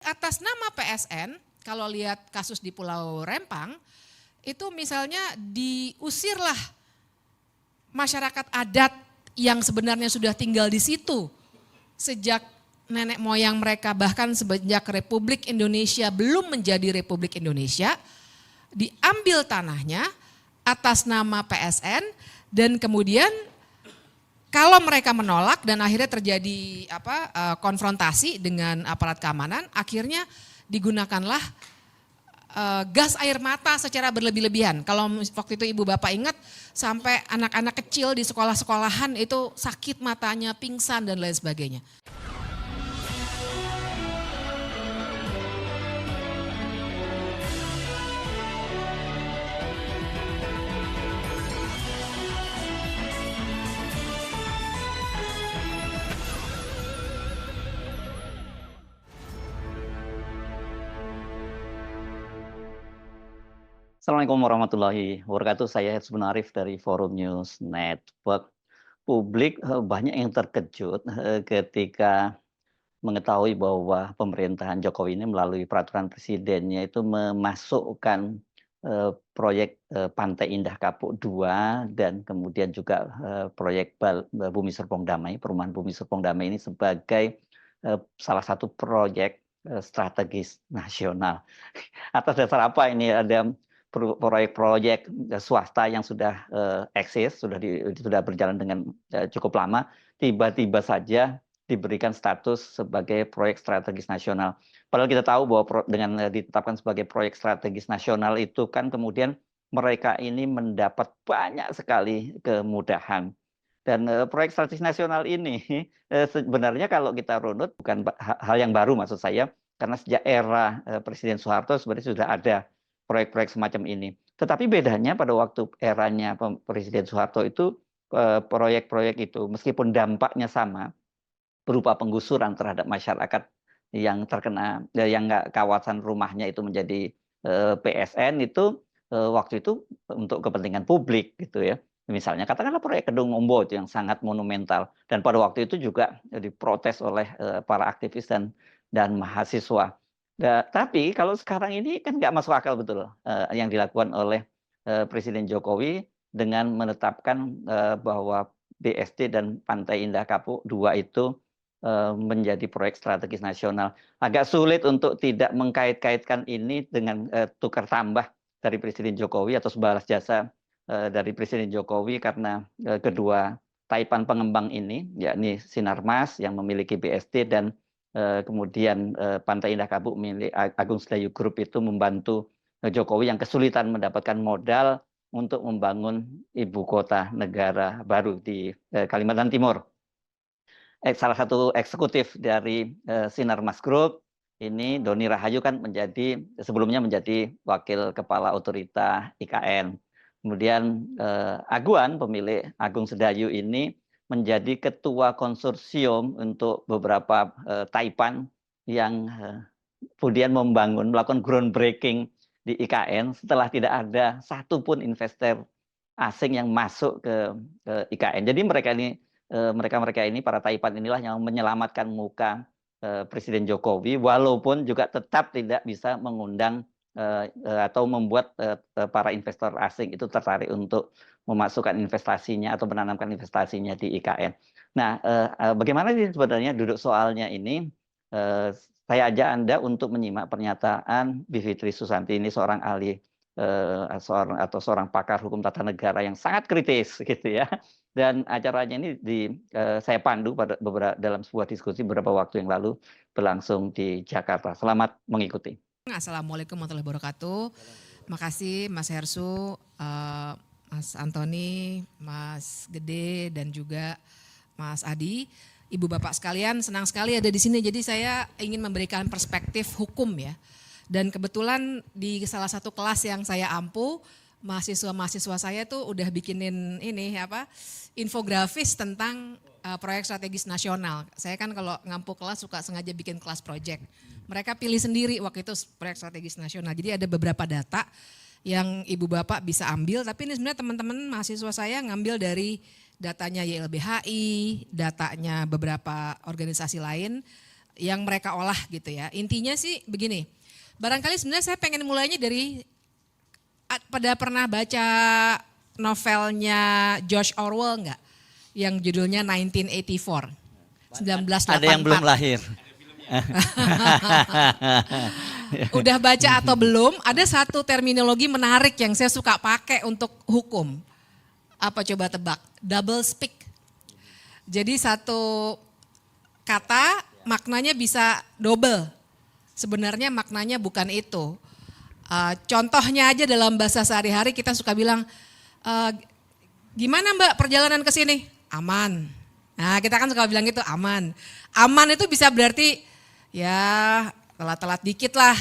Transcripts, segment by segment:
atas nama PSN, kalau lihat kasus di Pulau Rempang, itu misalnya diusirlah masyarakat adat yang sebenarnya sudah tinggal di situ sejak nenek moyang mereka, bahkan sejak Republik Indonesia belum menjadi Republik Indonesia, diambil tanahnya atas nama PSN, dan kemudian kalau mereka menolak dan akhirnya terjadi konfrontasi dengan aparat keamanan, akhirnya digunakanlah gas air mata secara berlebih-lebihan. Kalau waktu itu ibu bapak ingat, sampai anak-anak kecil di sekolah-sekolahan itu sakit matanya, pingsan dan lain sebagainya. Assalamualaikum warahmatullahi wabarakatuh. Saya Herzman Arif dari Forum News Network. Publik banyak yang terkejut ketika mengetahui bahwa pemerintahan Jokowi ini melalui peraturan presidennya itu memasukkan proyek Pantai Indah Kapuk II dan kemudian juga proyek Bumi Serpong Damai, perumahan Bumi Serpong Damai ini sebagai salah satu proyek strategis nasional. Atas dasar apa ini ada proyek-proyek swasta yang sudah eksis, sudah berjalan dengan cukup lama, tiba-tiba saja diberikan status sebagai proyek strategis nasional. Padahal kita tahu bahwa dengan ditetapkan sebagai proyek strategis nasional itu kan kemudian mereka ini mendapat banyak sekali kemudahan. Dan proyek strategis nasional ini sebenarnya kalau kita runut bukan hal yang baru maksud saya, karena sejak era Presiden Soeharto sebenarnya sudah ada proyek-proyek semacam ini. Tetapi bedanya pada waktu eranya Presiden Soeharto itu proyek-proyek itu meskipun dampaknya sama berupa penggusuran terhadap masyarakat yang terkena yang kawasan rumahnya itu menjadi PSN itu waktu itu untuk kepentingan publik gitu ya. Misalnya katakanlah proyek Kedung Ombo yang sangat monumental dan pada waktu itu juga diprotes oleh para aktivis dan mahasiswa. Tapi kalau sekarang ini kan nggak masuk akal betul yang dilakukan oleh Presiden Jokowi dengan menetapkan bahwa BSD dan Pantai Indah Kapuk II itu menjadi proyek strategis nasional. Agak sulit untuk tidak mengkait-kaitkan ini dengan tukar tambah dari Presiden Jokowi atau sebalas jasa dari Presiden Jokowi karena kedua taipan pengembang ini, yakni Sinarmas yang memiliki BSD dan kemudian Pantai Indah Kapuk milik Agung Sedayu Group itu membantu Jokowi yang kesulitan mendapatkan modal untuk membangun ibu kota negara baru di Kalimantan Timur. Salah satu eksekutif dari Sinarmas Group ini Doni Rahayu kan sebelumnya menjadi wakil kepala otorita IKN. Kemudian Aguan pemilik Agung Sedayu ini menjadi ketua konsorsium untuk beberapa taipan yang kemudian melakukan groundbreaking di IKN setelah tidak ada satupun investor asing yang masuk ke IKN. Jadi mereka ini para taipan inilah yang menyelamatkan muka Presiden Jokowi walaupun juga tetap tidak bisa mengundang atau membuat para investor asing itu tertarik untuk memasukkan investasinya atau menanamkan investasinya di IKN. Nah, bagaimana sih sebenarnya duduk soalnya ini? Saya ajak Anda untuk menyimak pernyataan Bivitri Susanti ini seorang ahli seorang pakar hukum tata negara yang sangat kritis gitu ya. Dan acaranya ini saya pandu dalam sebuah diskusi beberapa waktu yang lalu berlangsung di Jakarta. Selamat mengikuti. Assalamualaikum warahmatullahi wabarakatuh. Makasih Mas Hersu, Mas Antoni, Mas Gede dan juga Mas Adi. Ibu bapak sekalian, senang sekali ada di sini. Jadi saya ingin memberikan perspektif hukum ya. Dan kebetulan di salah satu kelas yang saya ampu, mahasiswa-mahasiswa saya tuh udah bikinin infografis tentang proyek strategis nasional. Saya kan kalau ngampu kelas suka sengaja bikin kelas project. Mereka pilih sendiri waktu itu proyek strategis nasional. Jadi ada beberapa data yang ibu bapak bisa ambil, tapi ini sebenarnya teman-teman mahasiswa saya ngambil dari datanya YLBHI, datanya beberapa organisasi lain yang mereka olah gitu ya. Intinya sih begini, barangkali sebenarnya saya pengen mulainya dari, pada pernah baca novelnya George Orwell enggak? Yang judulnya 1984, 1984. Ada yang belum lahir. Udah baca atau belum? Ada satu terminologi menarik yang saya suka pakai untuk hukum. Apa coba tebak? Double speak. Jadi satu kata maknanya bisa double. Sebenarnya maknanya bukan itu. Contohnya aja dalam bahasa sehari-hari kita suka bilang, gimana Mbak perjalanan ke sini? Aman. Nah kita kan suka bilang gitu, aman. Aman itu bisa berarti ya telat-telat dikit lah.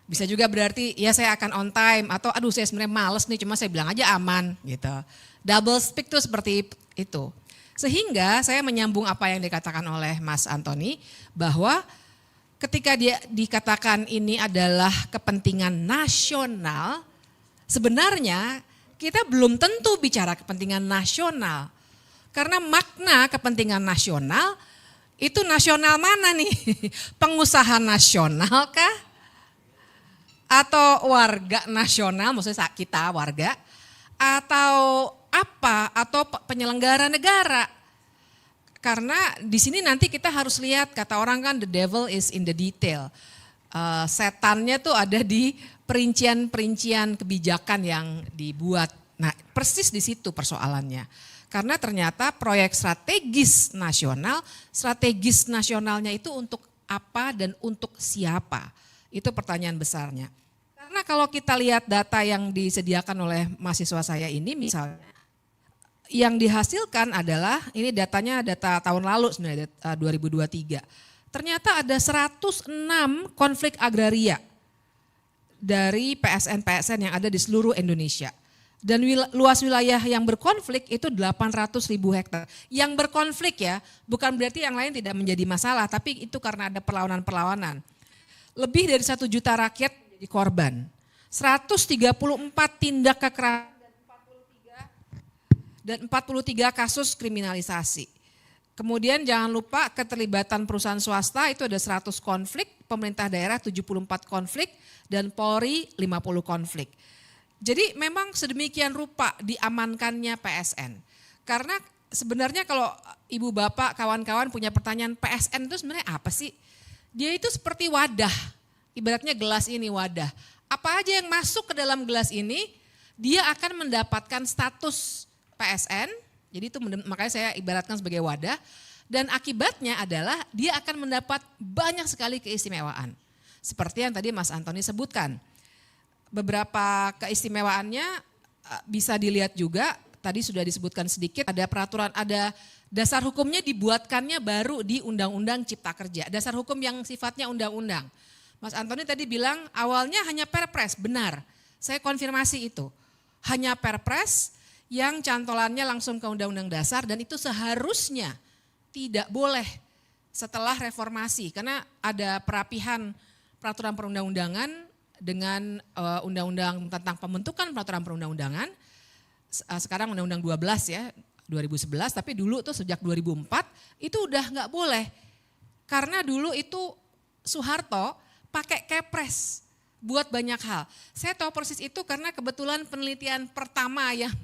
Bisa juga berarti ya saya akan on time, atau aduh saya sebenarnya males nih cuma saya bilang aja aman gitu. Double speak tuh seperti itu. Sehingga saya menyambung apa yang dikatakan oleh Mas Antoni, bahwa ketika dia dikatakan ini adalah kepentingan nasional, sebenarnya kita belum tentu bicara kepentingan nasional. Karena makna kepentingan nasional itu nasional mana nih? Pengusaha nasional kah? Atau warga nasional, maksudnya kita warga? Atau apa? Atau penyelenggara negara? Karena di sini nanti kita harus lihat, kata orang kan the devil is in the detail. Setannya tuh ada di perincian-perincian kebijakan yang dibuat. Nah persis di situ persoalannya. Karena ternyata proyek strategis nasionalnya itu untuk apa dan untuk siapa? Itu pertanyaan besarnya. Karena kalau kita lihat data yang disediakan oleh mahasiswa saya ini misalnya, yang dihasilkan adalah, ini datanya data tahun lalu sebenarnya 2023. Ternyata ada 106 konflik agraria dari PSN-PSN yang ada di seluruh Indonesia. Dan luas wilayah yang berkonflik itu 800.000 hektar. Yang berkonflik ya, bukan berarti yang lain tidak menjadi masalah, tapi itu karena ada perlawanan-perlawanan. Lebih dari 1 juta rakyat menjadi korban. 134 tindak kekerasan dan 43 kasus kriminalisasi. Kemudian jangan lupa keterlibatan perusahaan swasta itu ada 100 konflik, pemerintah daerah 74 konflik, dan Polri 50 konflik. Jadi memang sedemikian rupa diamankannya PSN. Karena sebenarnya kalau ibu bapak kawan-kawan punya pertanyaan, PSN itu sebenarnya apa sih? Dia itu seperti wadah, ibaratnya gelas ini wadah. Apa aja yang masuk ke dalam gelas ini, dia akan mendapatkan status PSN, jadi itu makanya saya ibaratkan sebagai wadah, dan akibatnya adalah dia akan mendapat banyak sekali keistimewaan. Seperti yang tadi Mas Antoni sebutkan. Beberapa keistimewaannya bisa dilihat juga, tadi sudah disebutkan sedikit, ada peraturan, ada dasar hukumnya dibuatkannya baru di Undang-Undang Cipta Kerja. Dasar hukum yang sifatnya undang-undang. Mas Antoni tadi bilang awalnya hanya perpres, benar. Saya konfirmasi itu. Hanya perpres yang cantolannya langsung ke Undang-Undang Dasar, dan itu seharusnya tidak boleh setelah reformasi. Karena ada perapihan peraturan perundang-undangan dengan undang-undang tentang pembentukan peraturan perundang-undangan, sekarang undang-undang 12 ya, 2011, tapi dulu tuh sejak 2004 itu udah nggak boleh. Karena dulu itu Soeharto pakai kepres buat banyak hal. Saya tahu persis itu karena kebetulan penelitian pertama yang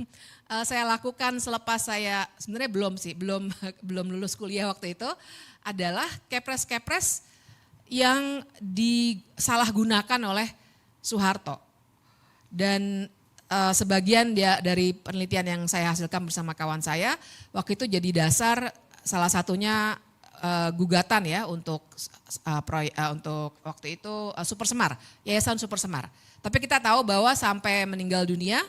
saya lakukan selepas saya, sebenarnya belum lulus kuliah waktu itu, adalah kepres-kepres yang disalahgunakan oleh Soeharto. Dan sebagian dari penelitian yang saya hasilkan bersama kawan saya, waktu itu jadi dasar salah satunya gugatan ya untuk waktu itu Super Semar, Yayasan Super Semar. Tapi kita tahu bahwa sampai meninggal dunia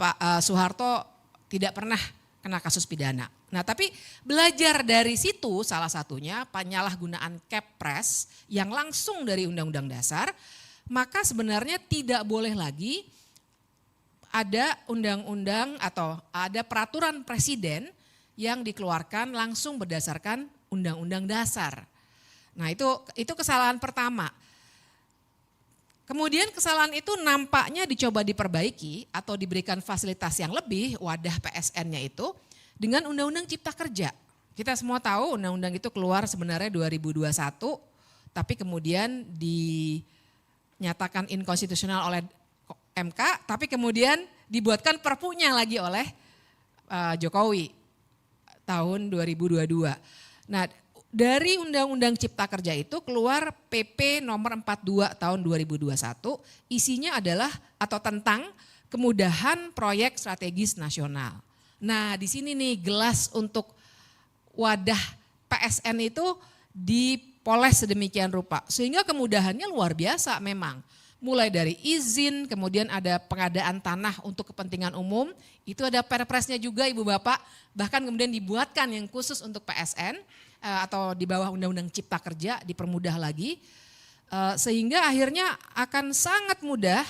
Pak Soeharto tidak pernah kena kasus pidana. Nah tapi belajar dari situ salah satunya penyalahgunaan kepres yang langsung dari Undang-Undang Dasar, maka sebenarnya tidak boleh lagi ada undang-undang atau ada peraturan presiden yang dikeluarkan langsung berdasarkan Undang-Undang Dasar. Nah itu kesalahan pertama. Kemudian kesalahan itu nampaknya dicoba diperbaiki atau diberikan fasilitas yang lebih, wadah PSN-nya itu, dengan Undang-Undang Cipta Kerja. Kita semua tahu undang-undang itu keluar sebenarnya 2021, tapi kemudian dinyatakan inkonstitusional oleh MK, tapi kemudian dibuatkan perpunya lagi oleh Jokowi tahun 2022. Nah, dari Undang-Undang Cipta Kerja itu keluar PP nomor 42 tahun 2021, isinya adalah atau tentang kemudahan proyek strategis nasional. Nah, di sini nih gelas untuk wadah PSN itu dipoles sedemikian rupa sehingga kemudahannya luar biasa memang. Mulai dari izin, kemudian ada pengadaan tanah untuk kepentingan umum, itu ada perpresnya juga Ibu Bapak, bahkan kemudian dibuatkan yang khusus untuk PSN atau di bawah Undang-Undang Cipta Kerja dipermudah lagi, sehingga akhirnya akan sangat mudah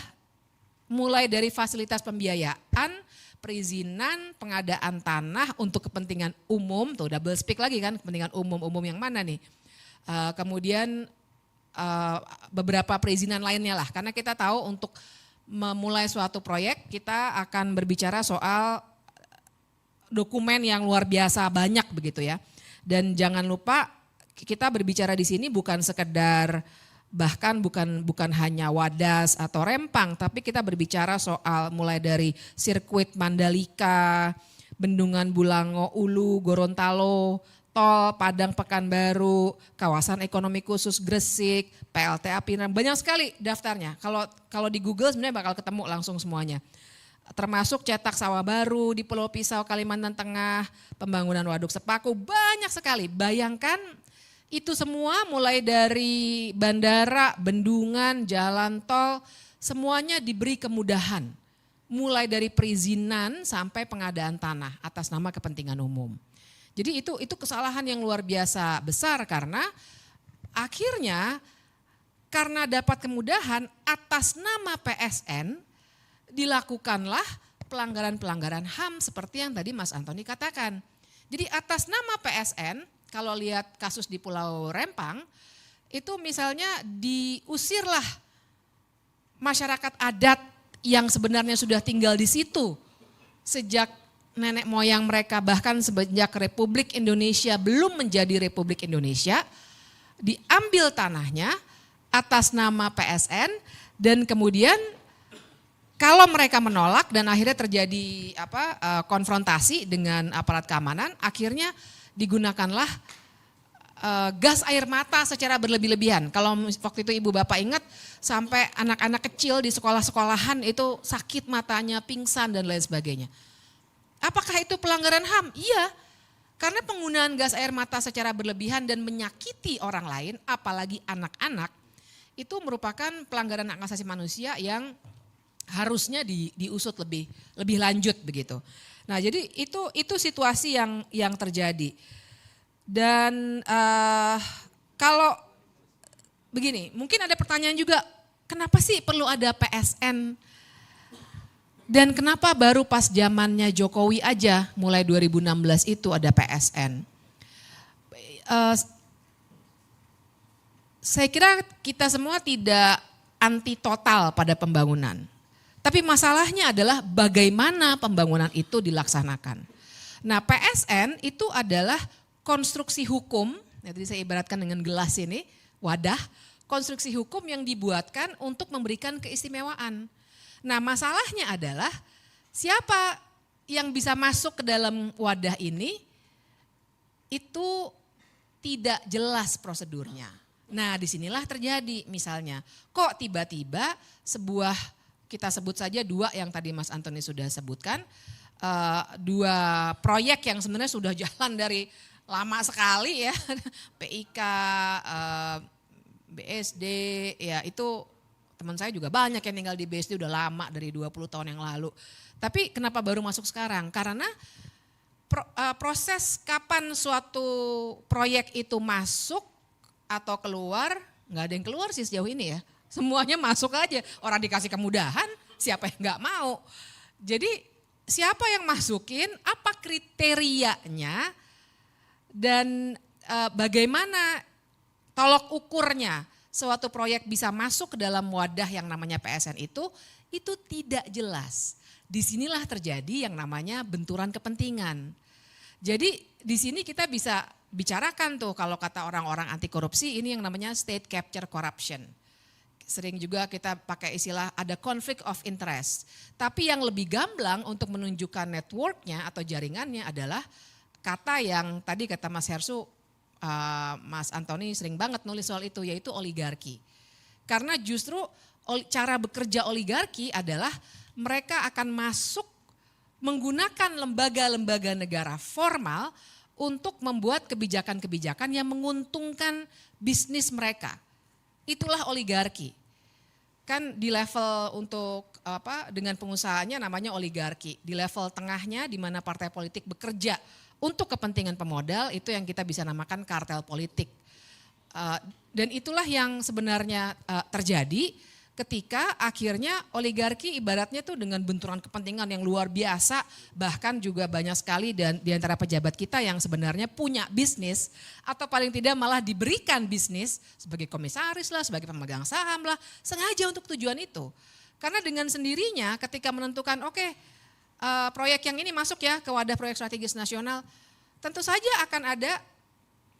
mulai dari fasilitas pembiayaan, perizinan, pengadaan tanah untuk kepentingan umum, tuh double speak lagi kan, kepentingan umum yang mana nih? Kemudian beberapa perizinan lainnya lah, karena kita tahu untuk memulai suatu proyek kita akan berbicara soal dokumen yang luar biasa banyak begitu ya. Dan jangan lupa kita berbicara di sini bukan sekedar bahkan bukan hanya Wadas atau Rempang, tapi kita berbicara soal mulai dari sirkuit Mandalika, Bendungan Bulango Ulu, Gorontalo, tol Padang Pekanbaru, kawasan ekonomi khusus Gresik, PLTA Pinang, banyak sekali daftarnya. Kalau di Google sebenarnya bakal ketemu langsung semuanya. Termasuk cetak sawah baru di Pulau Pisau, Kalimantan Tengah, pembangunan waduk Sepaku, banyak sekali. Bayangkan itu semua mulai dari bandara, bendungan, jalan tol, semuanya diberi kemudahan. Mulai dari perizinan sampai pengadaan tanah atas nama kepentingan umum. Jadi itu kesalahan yang luar biasa besar karena akhirnya karena dapat kemudahan atas nama PSN dilakukanlah pelanggaran-pelanggaran HAM seperti yang tadi Mas Antoni katakan. Jadi atas nama PSN, kalau lihat kasus di Pulau Rempang, itu misalnya diusirlah masyarakat adat yang sebenarnya sudah tinggal di situ sejak nenek moyang mereka, bahkan sejak Republik Indonesia belum menjadi Republik Indonesia, diambil tanahnya atas nama PSN dan kemudian kalau mereka menolak dan akhirnya terjadi konfrontasi dengan aparat keamanan, akhirnya digunakanlah gas air mata secara berlebih-lebihan. Kalau waktu itu Ibu Bapak ingat sampai anak-anak kecil di sekolah-sekolahan itu sakit matanya, pingsan dan lain sebagainya. Apakah itu pelanggaran HAM? Iya, karena penggunaan gas air mata secara berlebihan dan menyakiti orang lain, apalagi anak-anak, itu merupakan pelanggaran hak asasi manusia yang harusnya diusut lebih lanjut begitu. Nah, jadi itu situasi yang terjadi. Dan kalau begini, mungkin ada pertanyaan juga, kenapa sih perlu ada PSN? Dan kenapa baru pas zamannya Jokowi aja, mulai 2016 itu ada PSN? Saya kira kita semua tidak anti total pada pembangunan. Tapi masalahnya adalah bagaimana pembangunan itu dilaksanakan. Nah, PSN itu adalah konstruksi hukum, jadi saya ibaratkan dengan gelas ini, wadah, konstruksi hukum yang dibuatkan untuk memberikan keistimewaan. Nah, masalahnya adalah siapa yang bisa masuk ke dalam wadah ini itu tidak jelas prosedurnya. Nah, disinilah terjadi misalnya, kok tiba-tiba sebuah, kita sebut saja dua yang tadi Mas Antoni sudah sebutkan, dua proyek yang sebenarnya sudah jalan dari lama sekali ya, PIK, BSD, ya itu teman saya juga banyak yang tinggal di BSD udah lama dari 20 tahun yang lalu. Tapi kenapa baru masuk sekarang? Karena proses kapan suatu proyek itu masuk atau keluar, nggak ada yang keluar sih sejauh ini ya. Semuanya masuk aja, orang dikasih kemudahan, siapa yang nggak mau. Jadi siapa yang masukin, apa kriterianya, dan bagaimana tolok ukurnya suatu proyek bisa masuk ke dalam wadah yang namanya PSN itu tidak jelas. Disinilah terjadi yang namanya benturan kepentingan. Jadi di sini kita bisa bicarakan tuh kalau kata orang-orang anti korupsi ini yang namanya state capture corruption. Sering juga kita pakai istilah ada conflict of interest. Tapi yang lebih gamblang untuk menunjukkan networknya atau jaringannya adalah kata yang tadi kata Mas Hersu, Mas Antoni sering banget nulis soal itu, yaitu oligarki. Karena justru cara bekerja oligarki adalah mereka akan masuk menggunakan lembaga-lembaga negara formal untuk membuat kebijakan-kebijakan yang menguntungkan bisnis mereka. Itulah oligarki. Kan di level untuk dengan pengusahanya namanya oligarki. Di level tengahnya di mana partai politik bekerja untuk kepentingan pemodal itu yang kita bisa namakan kartel politik. Dan itulah yang sebenarnya terjadi ketika akhirnya oligarki ibaratnya tuh dengan benturan kepentingan yang luar biasa, bahkan juga banyak sekali dan di antara pejabat kita yang sebenarnya punya bisnis atau paling tidak malah diberikan bisnis sebagai komisaris lah, sebagai pemegang saham lah, sengaja untuk tujuan itu. Karena dengan sendirinya ketika menentukan proyek yang ini masuk ya ke wadah proyek strategis nasional, tentu saja akan ada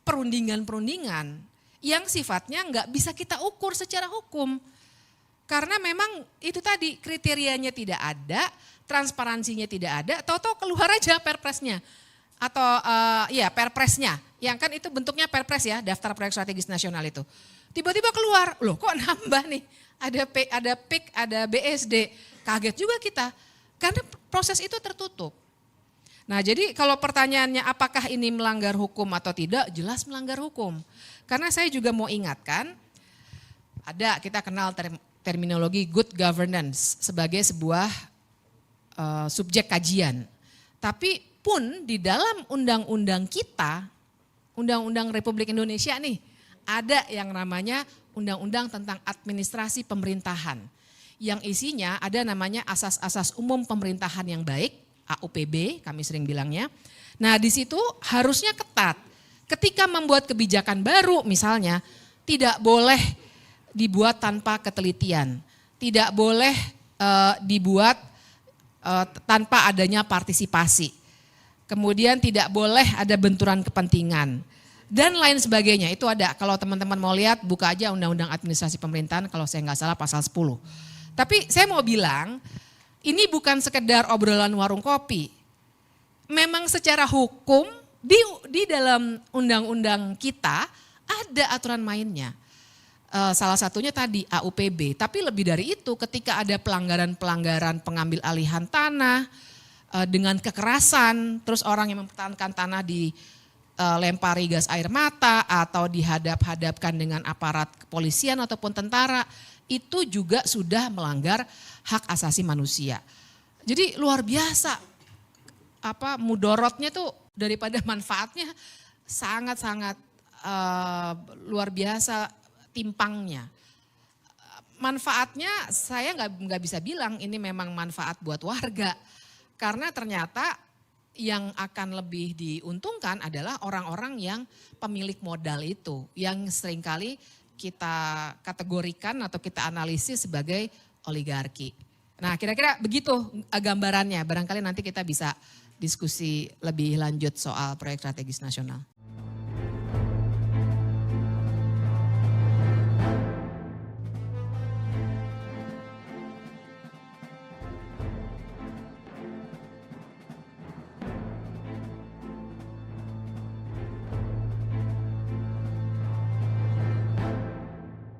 perundingan-perundingan yang sifatnya nggak bisa kita ukur secara hukum. Karena memang itu tadi kriterianya tidak ada, transparansinya tidak ada, tahu-tahu keluar aja perpresnya. Atau perpresnya, yang kan itu bentuknya perpres ya, daftar proyek strategis nasional itu. Tiba-tiba keluar, loh kok nambah nih, ada PIK, ada BSD, kaget juga kita. Karena proses itu tertutup. Nah jadi kalau pertanyaannya apakah ini melanggar hukum atau tidak, jelas melanggar hukum. Karena saya juga mau ingatkan, kita kenal terminologi good governance sebagai sebuah subjek kajian. Tapi pun di dalam undang-undang kita, Undang-Undang Republik Indonesia nih, ada yang namanya Undang-Undang tentang Administrasi Pemerintahan. Yang isinya ada namanya asas-asas umum pemerintahan yang baik, AUPB kami sering bilangnya. Nah di situ harusnya ketat. Ketika membuat kebijakan baru misalnya, tidak boleh dibuat tanpa ketelitian, tidak boleh dibuat tanpa adanya partisipasi, kemudian tidak boleh ada benturan kepentingan, dan lain sebagainya. Itu ada, kalau teman-teman mau lihat buka aja Undang-Undang Administrasi Pemerintahan kalau saya nggak salah pasal 10. Tapi saya mau bilang, ini bukan sekedar obrolan warung kopi. Memang secara hukum di dalam undang-undang kita ada aturan mainnya. Salah satunya tadi AUPB, tapi lebih dari itu ketika ada pelanggaran-pelanggaran pengambil alihan tanah dengan kekerasan, terus orang yang mempertahankan tanah dilempari gas air mata atau dihadap-hadapkan dengan aparat kepolisian ataupun tentara, itu juga sudah melanggar hak asasi manusia. Jadi luar biasa mudorotnya tuh daripada manfaatnya sangat-sangat luar biasa timpangnya. Manfaatnya saya nggak bisa bilang ini memang manfaat buat warga, karena ternyata yang akan lebih diuntungkan adalah orang-orang yang pemilik modal itu, yang seringkali kita kategorikan atau kita analisis sebagai oligarki. Nah kira-kira begitu gambarannya, barangkali nanti kita bisa diskusi lebih lanjut soal proyek strategis nasional.